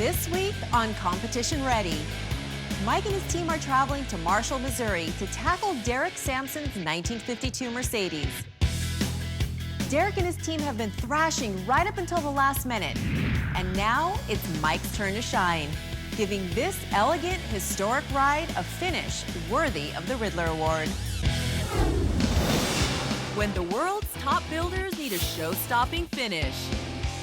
This week on Competition Ready, Mike and his team are traveling to Marshall, Missouri to tackle Derick Samson's 1952 Mercedes. Derick and his team have been thrashing right up until the last minute. And now it's Mike's turn to shine, giving this elegant, historic ride a finish worthy of the Ridler Award. When the world's top builders need a show-stopping finish,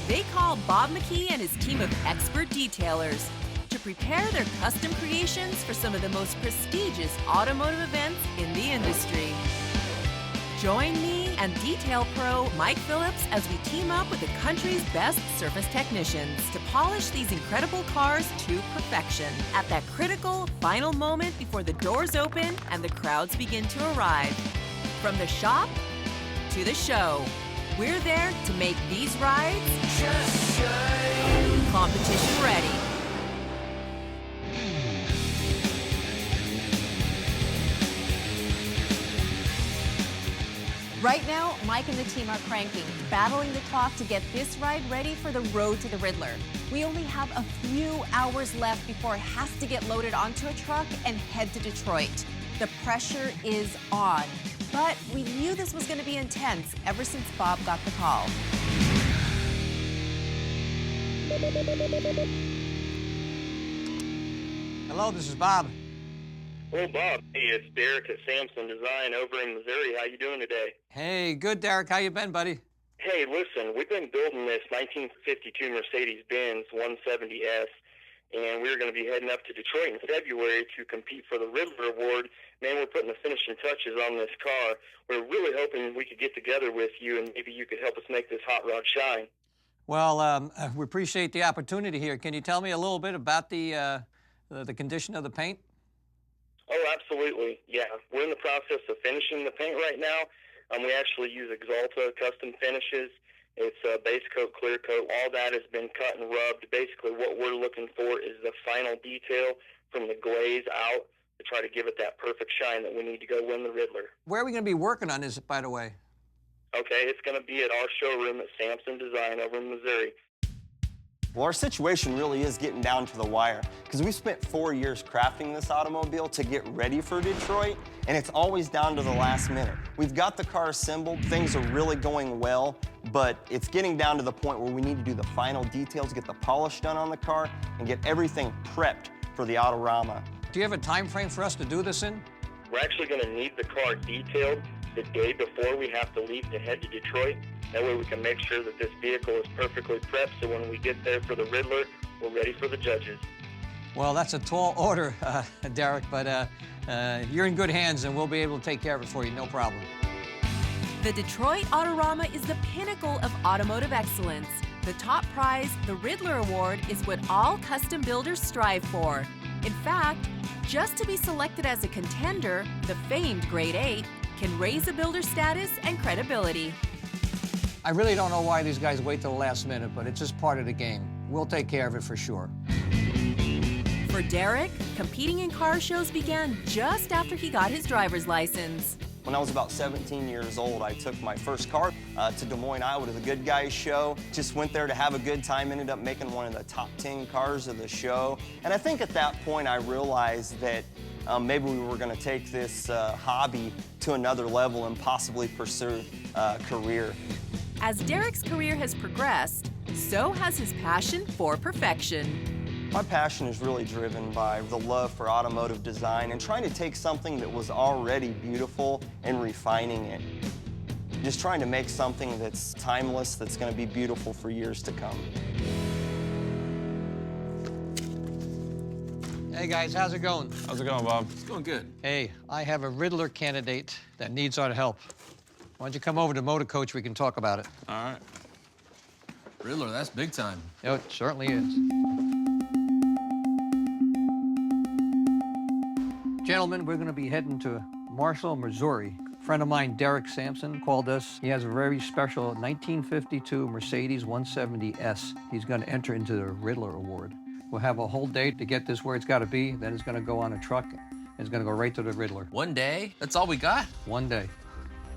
they call Bob McKee and his team of expert detailers to prepare their custom creations for some of the most prestigious automotive events in the industry. Join me and detail pro Mike Phillips as we team up with the country's best surface technicians to polish these incredible cars to perfection at that critical final moment before the doors open and the crowds begin to arrive. From the shop to the show, we're there to make these rides just competition ready. Right now, Mike and the team are cranking, battling the clock to get this ride ready for the road to the Ridler. We only have a few hours left before it has to get loaded onto a truck and head to Detroit. The pressure is on, but we knew this was going to be intense ever since Bob got the call. Hello, this is Bob. Well, Bob, hey, it's Derick at Samson Design over in Missouri. How you doing today? Hey, good, Derick. How you been, buddy? Hey, listen, we've been building this 1952 Mercedes-Benz 170S, and we're going to be heading up to Detroit in February to compete for the Ridler Award. Man, we're putting the finishing touches on this car. We're really hoping we could get together with you, and maybe you could help us make this hot rod shine. Well, we appreciate the opportunity here. Can you tell me a little bit about the condition of the paint? Oh, absolutely. Yeah, we're in the process of finishing the paint right now. We actually use Axalta custom finishes. It's base coat, clear coat. All that has been cut and rubbed. Basically, what we're looking for is the final detail from the glaze out to try to give it that perfect shine that we need to go win the Ridler. Where are we going to be working on this, by the way? Okay, it's going to be at our showroom at Samson Design over in Missouri. Well, our situation really is getting down to the wire because we spent 4 years crafting this automobile to get ready for Detroit, and it's always down to the last minute. We've got the car assembled, things are really going well, but it's getting down to the point where we need to do the final details, get the polish done on the car, and get everything prepped for the Autorama. Do you have a time frame for us to do this in? We're actually going to need the car detailed the day before we have to leave to head to Detroit. That way we can make sure that this vehicle is perfectly prepped so when we get there for the Ridler, we're ready for the judges. Well, that's a tall order, Derick, but you're in good hands and we'll be able to take care of it for you, no problem. The Detroit Autorama is the pinnacle of automotive excellence. The top prize, the Ridler Award, is what all custom builders strive for. In fact, just to be selected as a contender, the famed Grade 8 can raise a builder's status and credibility. I really don't know why these guys wait till the last minute, but it's just part of the game. We'll take care of it for sure. For Derick, competing in car shows began just after he got his driver's license. When I was about 17 years old, I took my first car to Des Moines, Iowa to the Good Guys show. Just went there to have a good time, ended up making one of the top 10 cars of the show. And I think at that point I realized that maybe we were going to take this hobby to another level and possibly pursue a career. As Derick's career has progressed, so has his passion for perfection. My passion is really driven by the love for automotive design and trying to take something that was already beautiful and refining it. Just trying to make something that's timeless, that's going to be beautiful for years to come. Hey guys, how's it going? How's it going, Bob? It's going good. Hey, I have a Ridler candidate that needs our help. Why don't you come over to Motor Coach, we can talk about it. All right. Ridler, that's big time. Oh, it certainly is. Gentlemen, we're going to be heading to Marshall, Missouri. A friend of mine, Derick Samson, called us. He has a very special 1952 Mercedes 170S. He's going to enter into the Ridler Award. We'll have a whole day to get this where it's got to be. Then it's going to go on a truck. It's going to go right to the Ridler. One day? That's all we got? One day.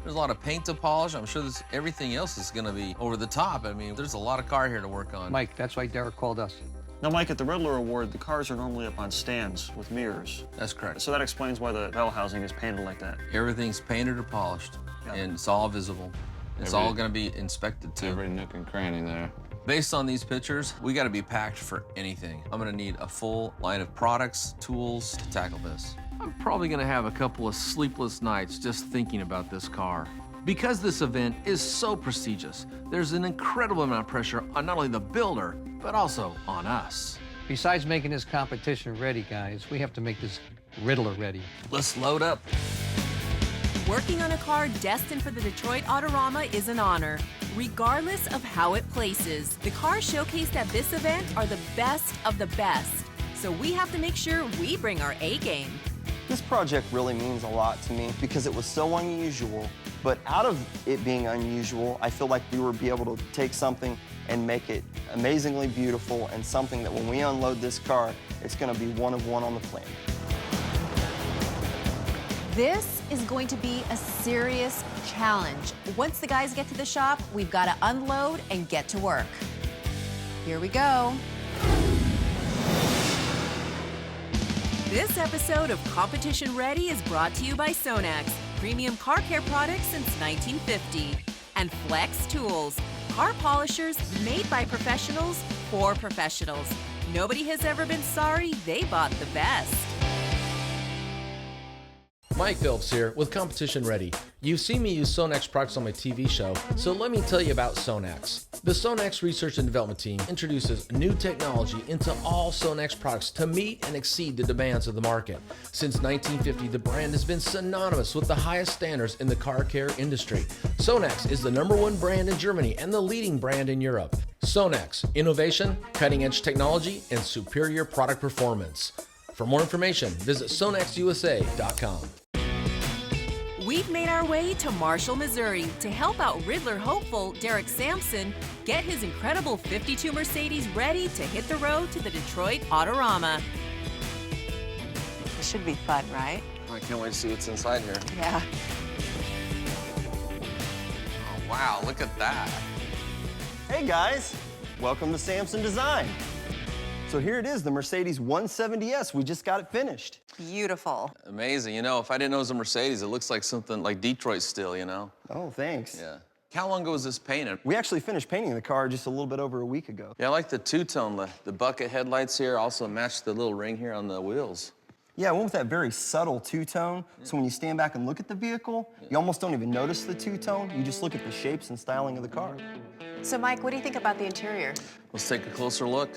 There's a lot of paint to polish. I'm sure everything else is going to be over the top. I mean, there's a lot of car here to work on. Mike, that's why Derick called us. Now, Mike, at the Ridler Award, the cars are normally up on stands with mirrors. That's correct. So that explains why the bell housing is painted like that. Everything's painted or polished, and it's all visible. It's all gonna be inspected too. Every nook and cranny there. Based on these pictures, we gotta be packed for anything. I'm gonna need a full line of products, tools to tackle this. I'm probably gonna have a couple of sleepless nights just thinking about this car. Because this event is so prestigious, there's an incredible amount of pressure on not only the builder, but also on us. Besides making this competition ready, guys, we have to make this Ridler ready. Let's load up. Working on a car destined for the Detroit Autorama is an honor, regardless of how it places. The cars showcased at this event are the best of the best, so we have to make sure we bring our A game. This project really means a lot to me because it was so unusual, but out of it being unusual, I feel like we will be able to take something and make it amazingly beautiful and something that when we unload this car, it's gonna be one of one on the planet. This is going to be a serious challenge. Once the guys get to the shop, we've got to unload and get to work. Here we go. This episode of Competition Ready is brought to you by Sonax, premium car care products since 1950, and Flex Tools, car polishers made by professionals for professionals. Nobody has ever been sorry they bought the best. Mike Phillips here with Competition Ready. You've seen me use Sonax products on my TV show, so let me tell you about Sonax. The Sonax Research and Development Team introduces new technology into all Sonax products to meet and exceed the demands of the market. Since 1950, the brand has been synonymous with the highest standards in the car care industry. Sonax is the #1 brand in Germany and the leading brand in Europe. Sonax, innovation, cutting-edge technology, and superior product performance. For more information, visit sonaxusa.com. We've made our way to Marshall, Missouri to help out Ridler hopeful Derick Samson get his incredible 52 Mercedes ready to hit the road to the Detroit Autorama. It should be fun, right? I can't wait to see what's inside here. Yeah. Oh, wow, look at that. Hey guys, welcome to Samson Design. So here it is, the Mercedes 170S. We just got it finished. Beautiful. Amazing. You know, if I didn't know it was a Mercedes, it looks like something like Detroit still, you know? Oh, thanks. Yeah. How long ago was this painted? We actually finished painting the car just a little bit over a week ago. Yeah, I like the two-tone. The bucket headlights here also match the little ring here on the wheels. Yeah, I went with that very subtle two-tone, so when you stand back and look at the vehicle, you almost don't even notice the two-tone. You just look at the shapes and styling of the car. So, Mike, what do you think about the interior? Let's take a closer look.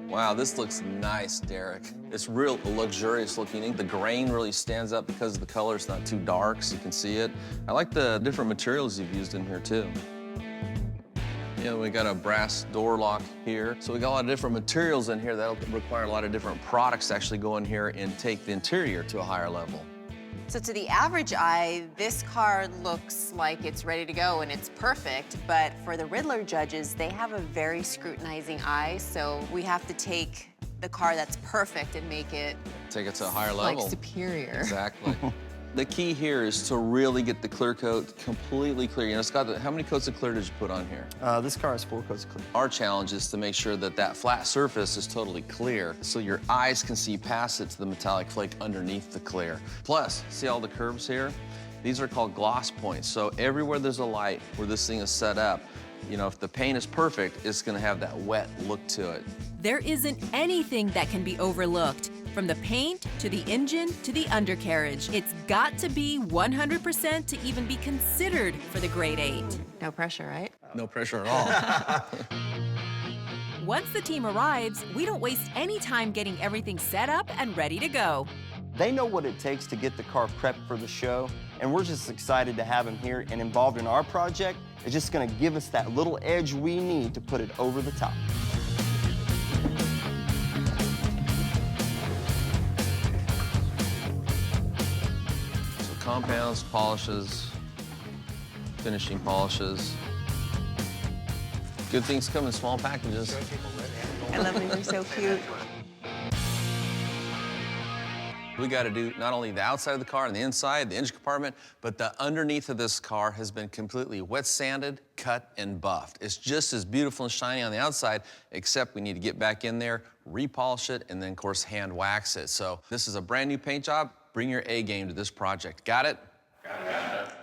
Wow, this looks nice, Derick. It's real luxurious looking. The grain really stands up because the color is not too dark, so you can see it. I like the different materials you've used in here, too. Yeah, we got a brass door lock here. So we got a lot of different materials in here that'll require a lot of different products to actually go in here and take the interior to a higher level. So to the average eye, this car looks like it's ready to go and it's perfect, but for the Ridler judges, they have a very scrutinizing eye, so we have to take the car that's perfect and make it... Take it to a higher level. Like superior. Exactly. The key here is to really get the clear coat completely clear. You know, Scott, how many coats of clear did you put on here? This car has 4 coats of clear. Our challenge is to make sure that that flat surface is totally clear so your eyes can see past it to the metallic flake underneath the clear. Plus, see all the curves here? These are called gloss points. So everywhere there's a light where this thing is set up, you know, if the paint is perfect, it's gonna have that wet look to it. There isn't anything that can be overlooked. From the paint, to the engine, to the undercarriage. It's got to be 100% to even be considered for the Grade 8. No pressure, right? No pressure at all. Once the team arrives, we don't waste any time getting everything set up and ready to go. They know what it takes to get the car prepped for the show, and we're just excited to have them here and involved in our project. It's just gonna give us that little edge we need to put it over the top. Compounds, polishes, finishing polishes. Good things come in small packages. I love them, they're so cute. We got to do not only the outside of the car and the inside, the engine compartment, but the underneath of this car has been completely wet sanded, cut, and buffed. It's just as beautiful and shiny on the outside, except we need to get back in there, repolish it, and then, of course, hand wax it. So this is a brand new paint job. Bring your A game to this project. Got it?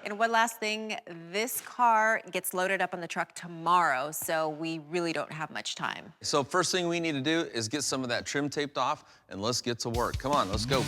And one last thing, this car gets loaded up on the truck tomorrow, so we really don't have much time. So first thing we need to do is get some of that trim taped off, and let's get to work. Come on, let's go.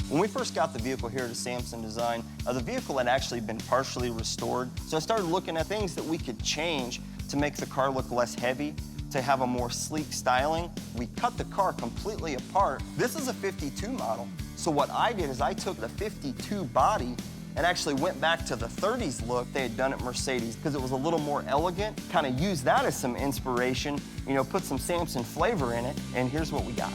When we first got the vehicle here to Samson Design, the vehicle had actually been partially restored. So I started looking at things that we could change to make the car look less heavy, to have a more sleek styling. We cut the car completely apart. This is a 52 model. So what I did is I took the 52 body and actually went back to the 30s look they had done at Mercedes because it was a little more elegant. Kind of used that as some inspiration, you know, put some Samson flavor in it, and here's what we got.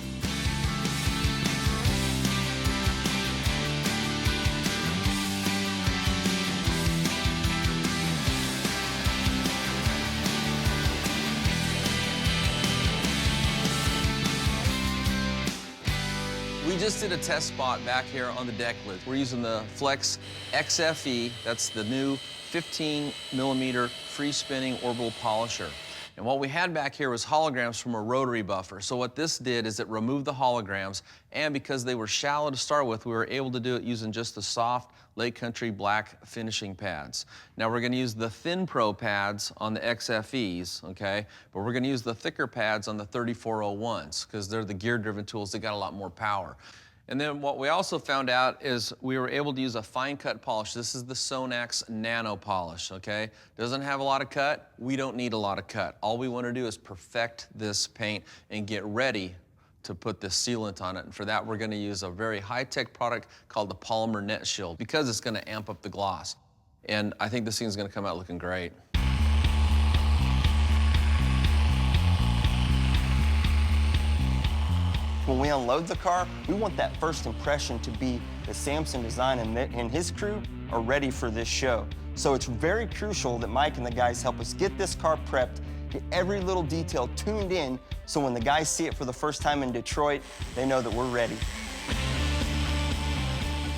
We just did a test spot back here on the deck lid. We're using the Flex XFE. That's the new 15mm free spinning orbital polisher. And what we had back here was holograms from a rotary buffer. So what this did is it removed the holograms, and because they were shallow to start with, we were able to do it using just the soft Lake Country black finishing pads. Now we're gonna use the Thin Pro pads on the XFEs, okay? But we're gonna use the thicker pads on the 3401s because they're the gear-driven tools that got a lot more power. And then what we also found out is we were able to use a fine cut polish. This is the Sonax Nano Polish, okay? Doesn't have a lot of cut. We don't need a lot of cut. All we want to do is perfect this paint and get ready to put this sealant on it. And for that, we're going to use a very high-tech product called the Polymer Net Shield because it's going to amp up the gloss. And I think this thing's going to come out looking great. When we unload the car, we want that first impression to be that Samson Design and his crew are ready for this show. So it's very crucial that Mike and the guys help us get this car prepped, get every little detail tuned in, so when the guys see it for the first time in Detroit, they know that we're ready.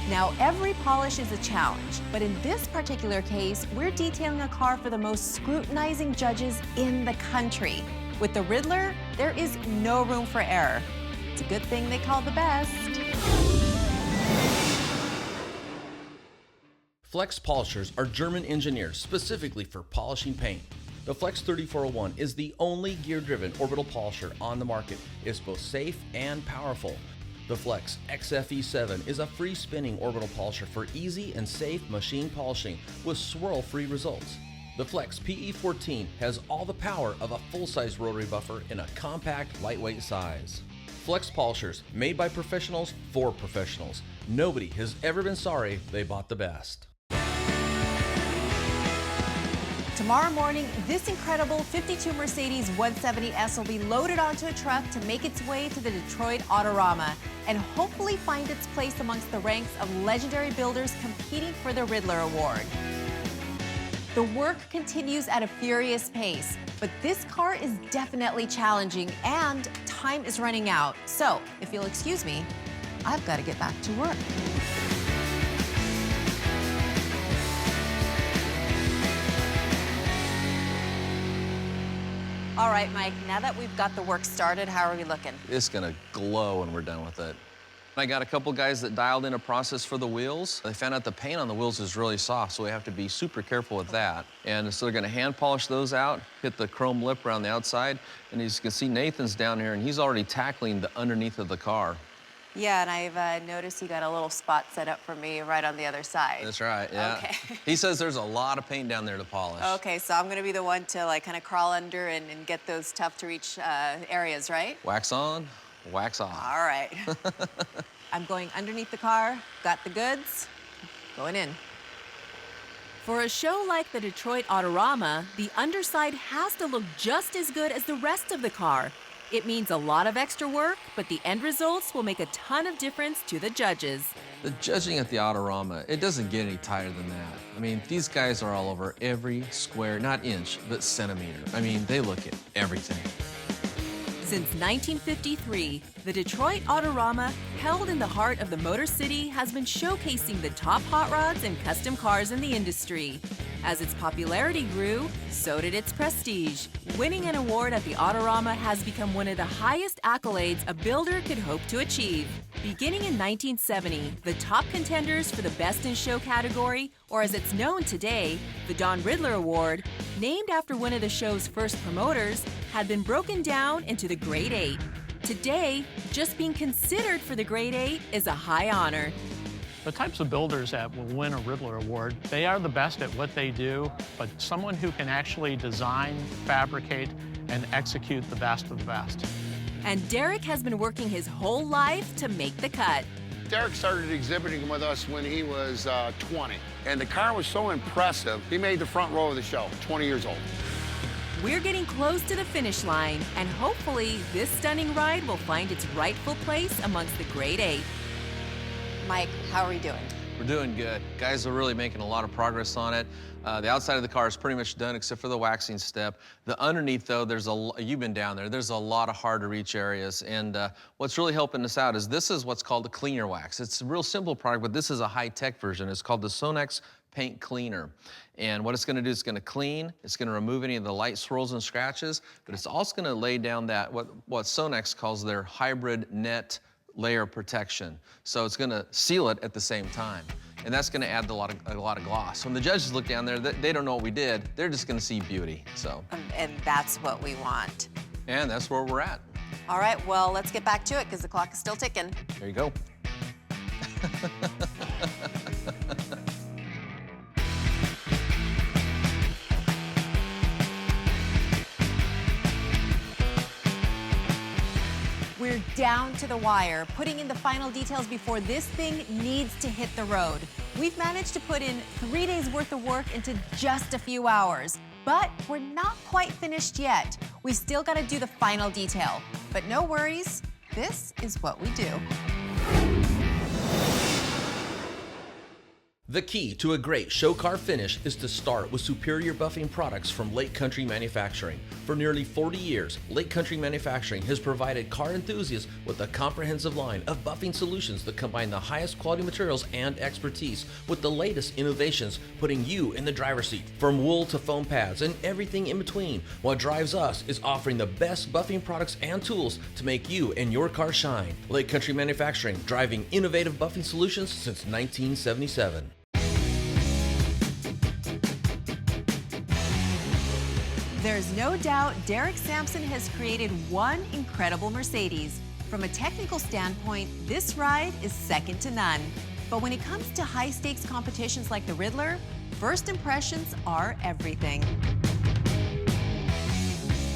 Now, every polish is a challenge, but in this particular case, we're detailing a car for the most scrutinizing judges in the country. With the Ridler, there is no room for error. It's a good thing they call the best. Flex polishers are German engineers specifically for polishing paint. The Flex 3401 is the only gear-driven orbital polisher on the market. It's both safe and powerful. The Flex XFE7 is a free spinning orbital polisher for easy and safe machine polishing with swirl-free results. The Flex PE14 has all the power of a full-size rotary buffer in a compact, lightweight size. Flex polishers, made by professionals for professionals. Nobody has ever been sorry they bought the best. Tomorrow morning, this incredible 52 Mercedes 170S will be loaded onto a truck to make its way to the Detroit Autorama and hopefully find its place amongst the ranks of legendary builders competing for the Ridler Award. The work continues at a furious pace, but this car is definitely challenging and time is running out. So, if you'll excuse me, I've got to get back to work. All right, Mike, now that we've got the work started, how are we looking? It's gonna glow when we're done with it. I got a couple guys that dialed in a process for the wheels. They found out the paint on the wheels is really soft, so we have to be super careful with that. And so they're gonna hand polish those out, hit the chrome lip around the outside, and as you can see, Nathan's down here, and he's already tackling the underneath of the car. Yeah, and I've noticed you got a little spot set up for me right on the other side. That's right, yeah. Okay. He says there's a lot of paint down there to polish. Okay, so I'm gonna be the one to like kind of crawl under and get those tough to reach areas, right? Wax on, wax off. All right. I'm going underneath the car, got the goods, going in. For a show like the Detroit Autorama, the underside has to look just as good as the rest of the car. It means a lot of extra work, but the end results will make a ton of difference to the judges. The judging at the Autorama, it doesn't get any tighter than that. I mean, these guys are all over every square, not inch, but centimeter. I mean, they look at everything. Since 1953, the Detroit Autorama, held in the heart of the Motor City, has been showcasing the top hot rods and custom cars in the industry. As its popularity grew, so did its prestige. Winning an award at the Autorama has become one of the highest accolades a builder could hope to achieve. Beginning in 1970, the top contenders for the Best in Show category, or as it's known today, the Don Ridler Award, named after one of the show's first promoters, had been broken down into the Grade 8. Today, just being considered for the Grade 8 is a high honor. The types of builders that will win a Ridler Award, they are the best at what they do, but someone who can actually design, fabricate, and execute the best of the best. And Derick has been working his whole life to make the cut. Derick started exhibiting with us when he was 20, and the car was so impressive, he made the front row of the show, 20 years old. We're getting close to the finish line, and hopefully this stunning ride will find its rightful place amongst the Grade 8. Mike, how are we doing? We're doing good. Guys are really making a lot of progress on it. The outside of the car is pretty much done except for the waxing step. The underneath, though, you've been down there, there's a lot of hard-to-reach areas. And what's really helping us out is this is what's called a cleaner wax. It's a real simple product, but this is a high-tech version. It's called the Sonex Paint Cleaner. And what it's going to do is going to clean, it's going to remove any of the light swirls and scratches, but it's also going to lay down that, what Sonex calls their hybrid net layer protection. So it's going to seal it at the same time. And that's going to add a lot of gloss. When the judges look down there, they don't know what we did. They're just going to see beauty. So. And that's what we want. And that's where we're at. All right, well, let's get back to it because the clock is still ticking. There you go. We're down to the wire, putting in the final details before this thing needs to hit the road. We've managed to put in 3 days worth of work into just a few hours, but we're not quite finished yet. We still got to do the final detail. But no worries, this is what we do. The key to a great show car finish is to start with superior buffing products from Lake Country Manufacturing. For nearly 40 years, Lake Country Manufacturing has provided car enthusiasts with a comprehensive line of buffing solutions that combine the highest quality materials and expertise with the latest innovations, putting you in the driver's seat. From wool to foam pads and everything in between, what drives us is offering the best buffing products and tools to make you and your car shine. Lake Country Manufacturing, driving innovative buffing solutions since 1977. There's no doubt Derick Samson has created one incredible Mercedes. From a technical standpoint, this ride is second to none. But when it comes to high-stakes competitions like the Ridler, first impressions are everything.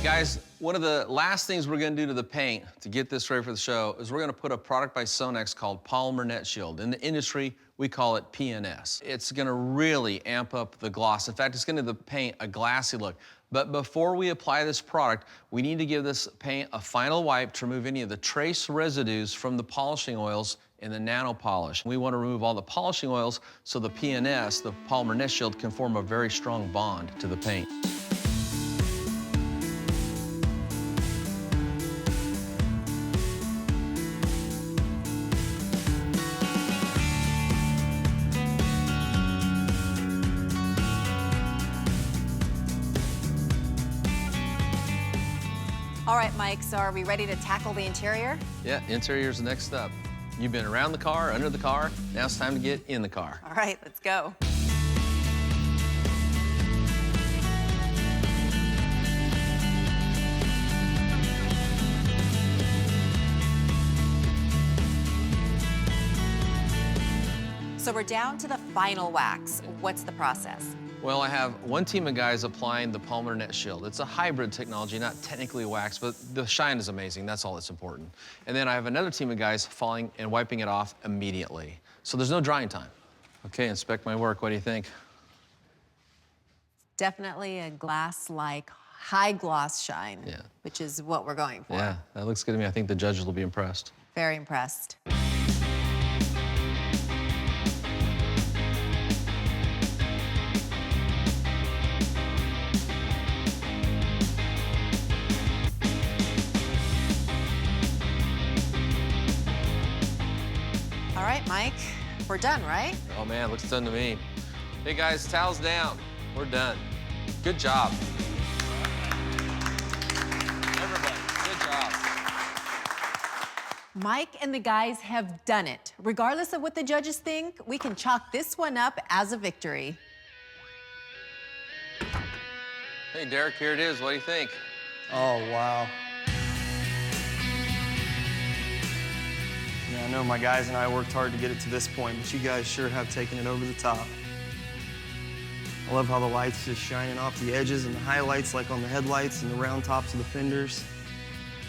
Guys, one of the last things we're going to do to the paint to get this ready for the show is we're going to put a product by Sonex called Polymer Net Shield. In the industry, we call it PNS. It's going to really amp up the gloss. In fact, it's going to give the paint a glassy look. But before we apply this product, we need to give this paint a final wipe to remove any of the trace residues from the polishing oils in the nano polish. We want to remove all the polishing oils so the PNS, the Polymer Net Shield, can form a very strong bond to the paint. All right, Mike, so are we ready to tackle the interior? Yeah, interior's the next step. You've been around the car, under the car, now it's time to get in the car. All right, let's go. So we're down to the final wax. What's the process? Well, I have one team of guys applying the Polymer Net Shield. It's a hybrid technology, not technically wax, but the shine is amazing. That's all that's important. And then I have another team of guys falling and wiping it off immediately. So there's no drying time. Okay, inspect my work. What do you think? Definitely a glass-like high gloss shine, Yeah. which is what we're going for. Yeah, that looks good to me. I think the judges will be impressed. Very impressed. right, Mike. We're done, right? Oh man, looks done to me. Hey guys, towels down. We're done. Good job. Everybody, good job. Mike and the guys have done it. Regardless of what the judges think, we can chalk this one up as a victory. Hey Derek, here it is. What do you think? Oh, wow. Yeah, I know my guys and I worked hard to get it to this point, but you guys sure have taken it over the top. I love how the light's just shining off the edges and the highlights like on the headlights and the round tops of the fenders.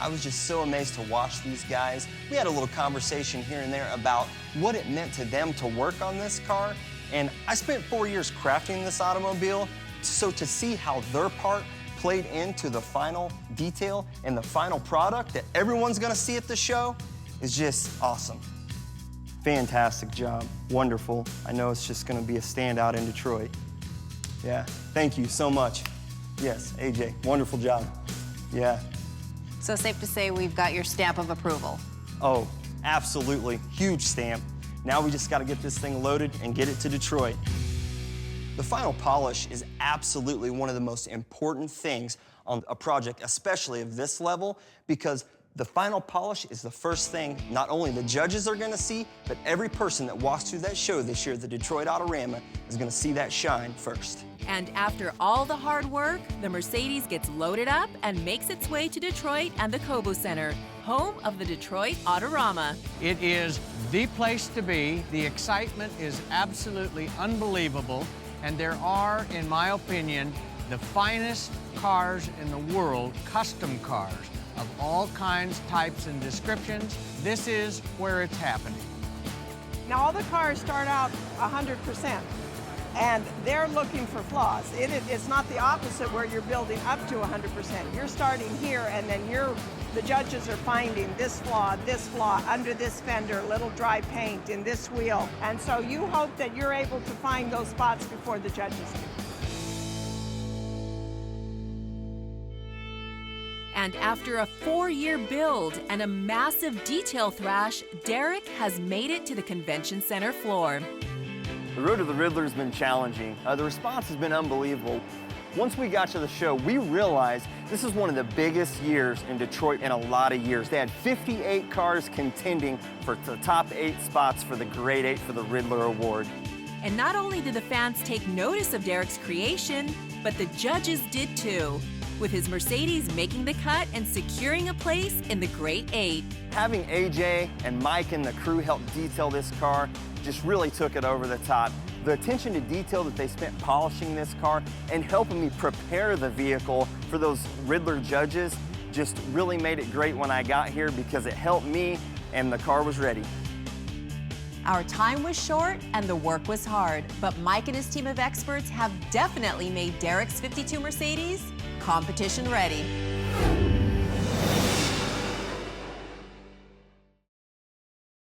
I was just so amazed to watch these guys. We had a little conversation here and there about what it meant to them to work on this car. And I spent 4 years crafting this automobile, so to see how their part played into the final detail and the final product that everyone's gonna see at the show is just awesome. Fantastic job, wonderful. I know it's just gonna be a standout in Detroit. Yeah, thank you so much. Yes, AJ, wonderful job. Yeah. So safe to say we've got your stamp of approval. Oh, absolutely, huge stamp. Now we just gotta get this thing loaded and get it to Detroit. The final polish is absolutely one of the most important things on a project, especially of this level, because the final polish is the first thing not only the judges are gonna see, but every person that walks through that show this year, the Detroit Autorama, is gonna see that shine first. And after all the hard work, the Mercedes gets loaded up and makes its way to Detroit and the Cobo Center, home of the Detroit Autorama. It is the place to be. The excitement is absolutely unbelievable. And there are, in my opinion, the finest cars in the world, custom cars of all kinds, types, and descriptions. This is where it's happening. Now, all the cars start out 100%, and they're looking for flaws. It's not the opposite where you're building up to 100%. You're starting here, and then the judges are finding this flaw, under this fender, little dry paint in this wheel. And so you hope that you're able to find those spots before the judges do. And after a 4-year build and a massive detail thrash, Derick has made it to the convention center floor. The road to the Ridler has been challenging. The response has been unbelievable. Once we got to the show, we realized this is one of the biggest years in Detroit in a lot of years. They had 58 cars contending for the top 8 spots for the Grade 8 for the Ridler Award. And not only did the fans take notice of Derick's creation, but the judges did too, with his Mercedes making the cut and securing a place in the Grade 8. Having AJ and Mike and the crew help detail this car just really took it over the top. The attention to detail that they spent polishing this car and helping me prepare the vehicle for those Ridler judges just really made it great when I got here because it helped me and the car was ready. Our time was short and the work was hard, but Mike and his team of experts have definitely made Derick's 52 Mercedes competition ready.